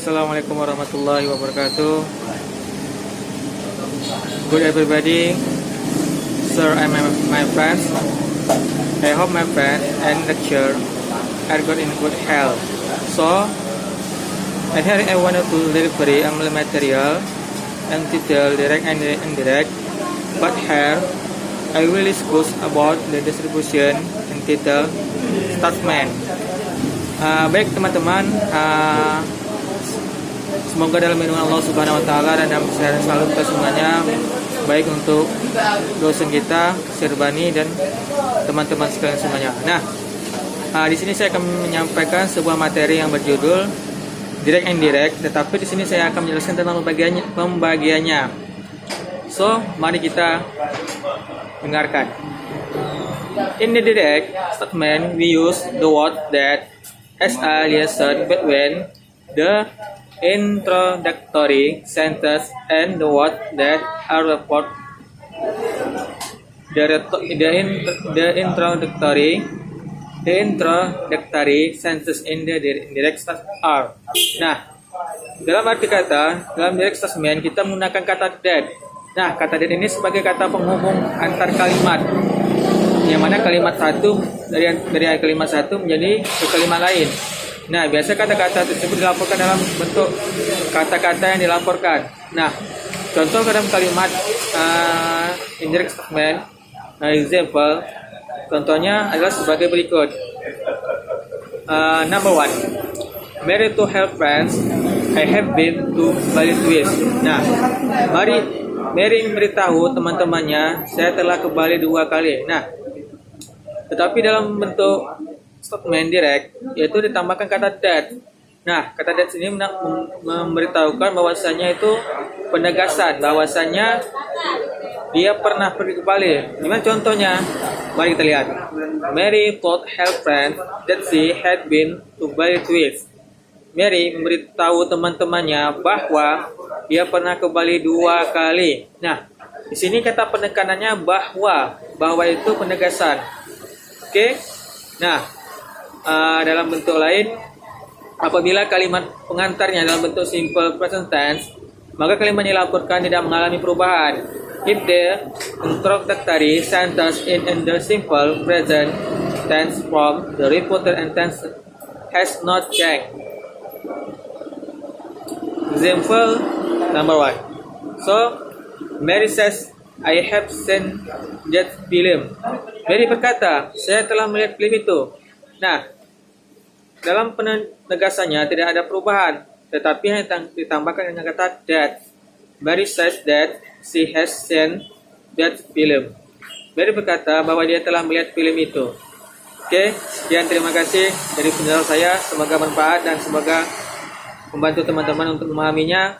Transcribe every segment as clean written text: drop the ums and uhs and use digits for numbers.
Assalamualaikum warahmatullahi wabarakatuh. Good everybody, sir and my friends. I hope my friends and lecture are good in good health. So, and here I want to deliver the material and title direct and indirect. But here I will discuss about the distribution and title statement. Baik teman-teman, semoga dalam lindungan Allah Subhanahu Wa Taala dan dalam kesehatan selalu kita semuanya, baik untuk dosen kita, Sirbani dan teman-teman sekalian semuanya. Nah, di sini saya akan menyampaikan sebuah materi yang berjudul direct and indirect, tetapi di sini saya akan menjelaskan tentang pembagiannya. So, mari kita dengarkan. In the direct statement, we use the word that has a liaison between the introductory sentence and the word that are report. The introductory sentence in the direct statement are. Nah, dalam arti kata, dalam direct statement kita menggunakan kata that. Nah, kata that ini sebagai kata penghubung antar kalimat, yang mana kalimat satu dari kalimat satu menjadi ke kalimat lain. Nah, biasa kata-kata tersebut dilaporkan dalam bentuk kata-kata yang dilaporkan. Nah, contoh dalam kalimat indirect statement, example, contohnya adalah sebagai berikut. Number one, married to have friends, I have been to Bali twice. Nah, Mary memberitahu teman-temannya, saya telah ke Bali 2 kali. Nah, tetapi dalam bentuk statement direct, yaitu ditambahkan kata that. Nah, kata that ini memberitahukan bahwasanya itu penegasan, bahwasanya dia pernah pergi ke Bali. Gimana contohnya? Mari kita lihat. Mary told her friend that she had been to Bali twice. Mary memberitahu teman-temannya bahwa dia pernah ke Bali 2 kali. Nah, di sini kata penekanannya bahwa itu penegasan. Oke. Nah, dalam bentuk lain, apabila kalimat pengantarnya dalam bentuk simple present tense, maka kalimat yang dilaporkan tidak mengalami perubahan. If the introductory sentence in the simple present tense from the reported tense has not changed. Example number 1. So, Mary says, I have seen that film. Mary berkata, saya telah melihat film itu. Nah, dalam penegasannya tidak ada perubahan, tetapi yang ditambahkan dengan kata that. Mary says that she has seen that film. Mary berkata bahwa dia telah melihat film itu. Oke, sekian, terima kasih dari penjelasan saya. Semoga bermanfaat dan semoga membantu teman-teman untuk memahaminya.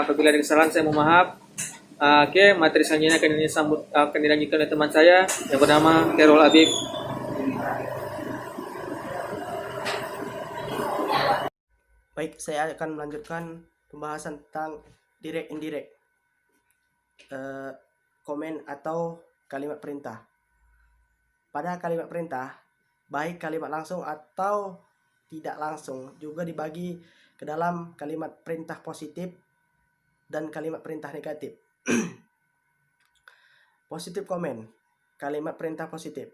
Apabila ada kesalahan saya mohon maaf. Oke, materi selanjutnya akan dilanjutkan oleh teman saya yang bernama Khairul Habib. Baik, saya akan melanjutkan pembahasan tentang direct indirect, komen atau kalimat perintah. Pada kalimat perintah, baik kalimat langsung atau tidak langsung juga dibagi ke dalam kalimat perintah positif dan kalimat perintah negatif. Positive comment, kalimat perintah positif.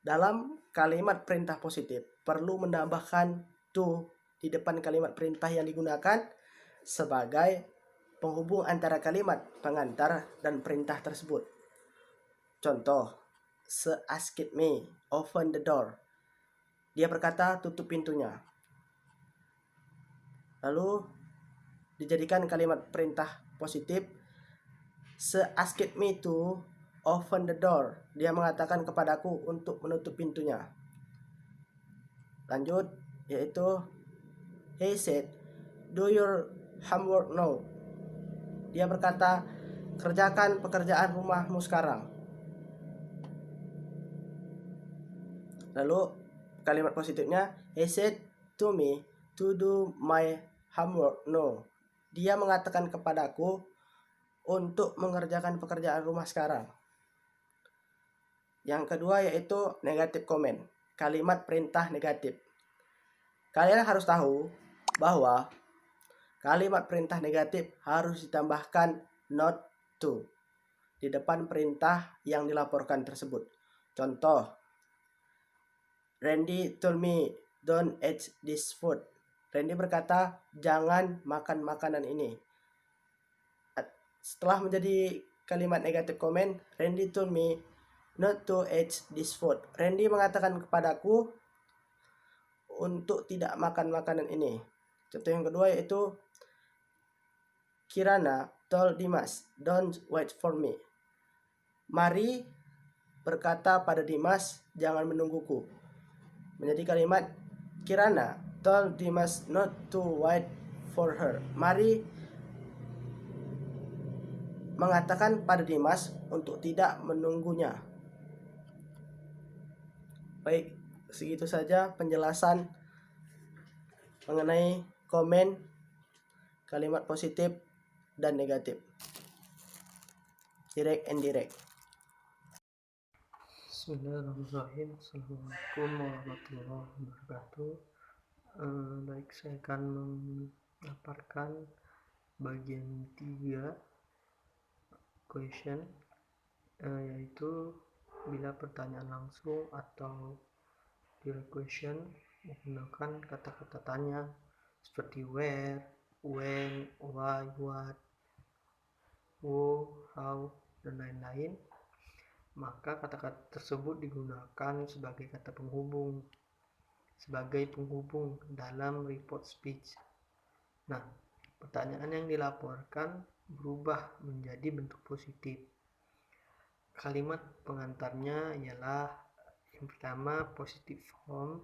Dalam kalimat perintah positif perlu menambahkan to di depan kalimat perintah yang digunakan sebagai penghubung antara kalimat pengantar dan perintah tersebut. Contoh, she asked me, open the door. Dia berkata, tutup pintunya. Lalu dijadikan kalimat perintah positif, she asked me to open the door. Dia mengatakan kepadaku untuk menutup pintunya. Lanjut, yaitu he said, do your homework now. Dia berkata, kerjakan pekerjaan rumahmu sekarang. Lalu kalimat positifnya, he said to me to do my homework now. Dia mengatakan kepadaku untuk mengerjakan pekerjaan rumah sekarang. Yang kedua yaitu negative comment, kalimat perintah negatif. Kalian harus tahu bahwa kalimat perintah negatif harus ditambahkan not to di depan perintah yang dilaporkan tersebut. Contoh, Randy told me don't eat this food. Randy berkata, jangan makan makanan ini. Setelah menjadi kalimat negatif komen, Randy told me not to eat this food. Randy mengatakan kepadaku untuk tidak makan makanan ini. Contoh yang kedua yaitu Kirana told Dimas, don't wait for me. Mari berkata pada Dimas, jangan menungguku. Menjadi kalimat Kirana told Dimas not to wait for her. Mari mengatakan pada Dimas untuk tidak menunggunya. Baik, segitu saja penjelasan mengenai komen, kalimat positif dan negatif, direct and indirect. Bismillahirrahmanirrahim. Assalamualaikum warahmatullahi wabarakatuh. Baik, saya akan memaparkan bagian 3 question, yaitu bila pertanyaan langsung atau direct question menggunakan kata-kata tanya seperti where, when, why, what, who, how, dan lain-lain, maka kata-kata tersebut digunakan sebagai kata penghubung, dalam report speech. Nah, pertanyaan yang dilaporkan berubah menjadi bentuk positif. Kalimat pengantarnya ialah yang pertama positive form.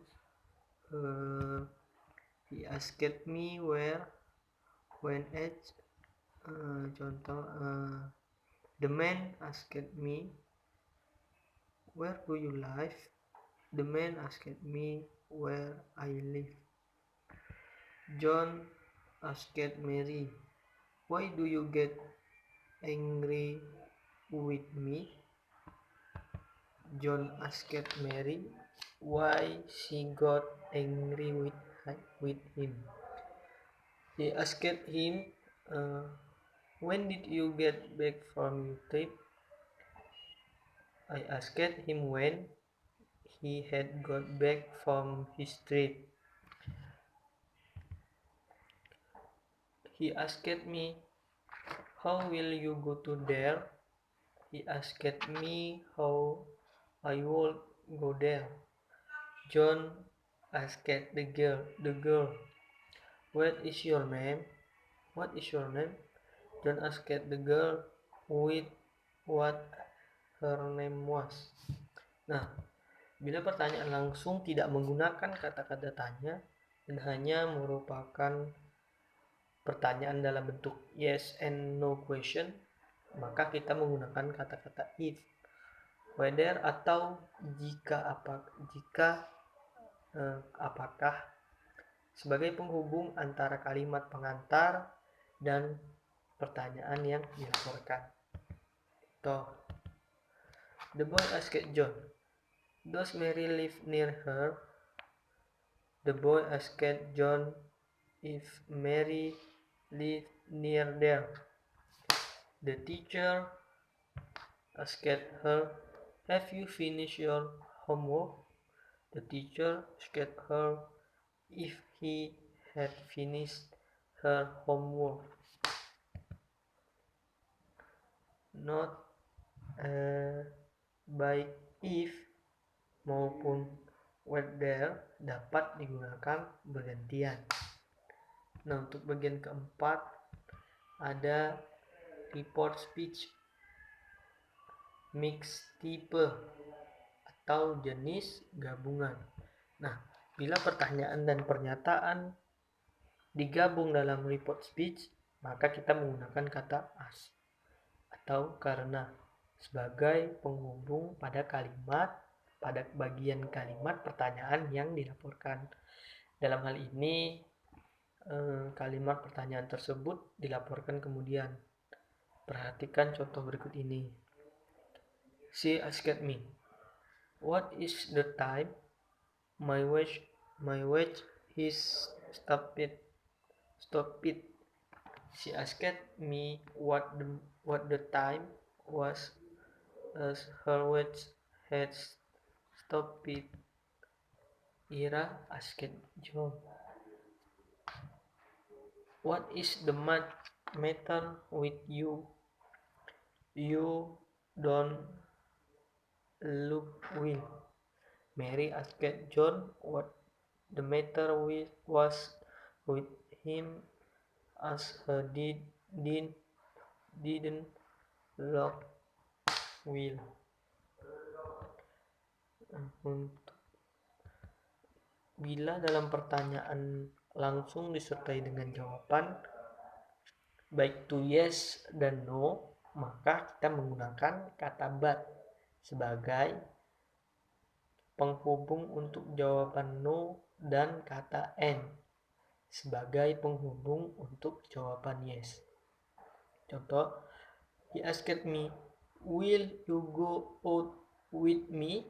He asked me where, when, at. Contoh, the man asked me where do you live? The man asked me where I live. John asked Mary, why do you get angry with me? John asked Mary why she got angry with him. He asked him, when did you get back from your trip? I asked him when he had got back from his trip. He asked me, how will you go to there? He asked me how I would go there. John asked the girl, what is your name? What is your name? John asked the girl with what her name was. Nah, bila pertanyaan langsung tidak menggunakan kata-kata tanya dan hanya merupakan pertanyaan dalam bentuk yes and no question, maka kita menggunakan kata-kata if, whether, atau apakah sebagai penghubung antara kalimat pengantar dan pertanyaan yang dilaporkan. The boy asked John, does Mary live near her? The boy asked John if Mary lived near there. The teacher asked her, have you finished your homework? The teacher asked her if he had finished her homework. Not baik if maupun whether dapat digunakan bergantian. Nah, untuk bagian keempat ada report speech mix type atau jenis gabungan. Nah, bila pertanyaan dan pernyataan digabung dalam report speech, maka kita menggunakan kata as atau karena sebagai penghubung pada bagian kalimat pertanyaan yang dilaporkan. Dalam hal ini kalimat pertanyaan tersebut dilaporkan kemudian. Perhatikan contoh berikut ini. She asked me, what is the time? My watch is stopped Stop it. She asked me what the time was as her words had stopped it. Ira asked John, "What is the matter with you? You don't look well." Mary asked John what the matter was with him as he didn't look well. Bila dalam pertanyaan langsung disertai dengan jawaban baik to yes dan no, maka kita menggunakan kata but sebagai penghubung untuk jawaban no dan kata and sebagai penghubung untuk jawaban yes. Contoh, he asked me, "Will you go out with me?"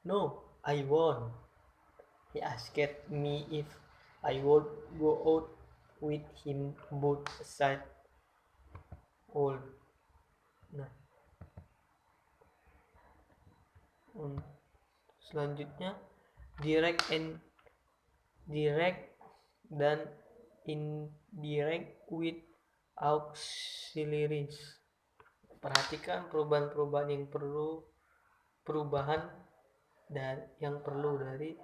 "No, I won't." He asked me if I would go out with him both said all. Nah, selanjutnya direct dan indirect with auxiliaries. Perhatikan perubahan-perubahan yang perlu dari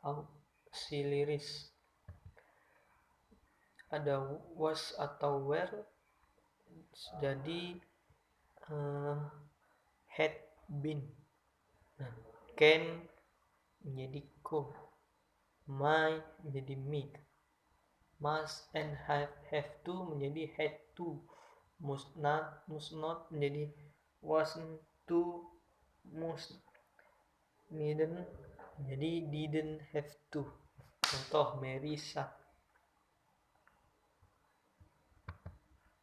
auxiliaries. Ada was atau were, jadi had been. Nah, can menjadi could, might menjadi might, must and have to menjadi had to, must not menjadi wasn't to, must needn't menjadi didn't have to. Contoh, Mary said,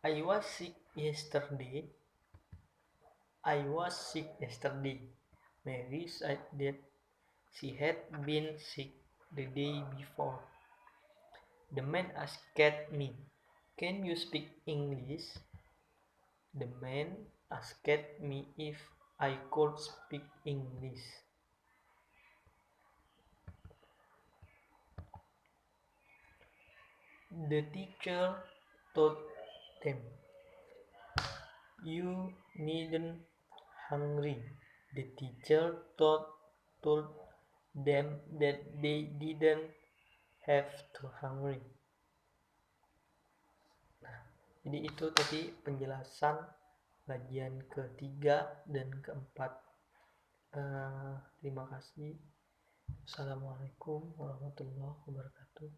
I was sick yesterday. Mary said that she had been sick the day before. The man asked me, "Can you speak English?" The man asked me if I could speak English. The teacher told them, "You needn't hungry." The teacher told them that they didn't have to hungry. Nah, jadi itu tadi penjelasan bagian ketiga dan keempat. Terima kasih. Assalamualaikum warahmatullahi wabarakatuh.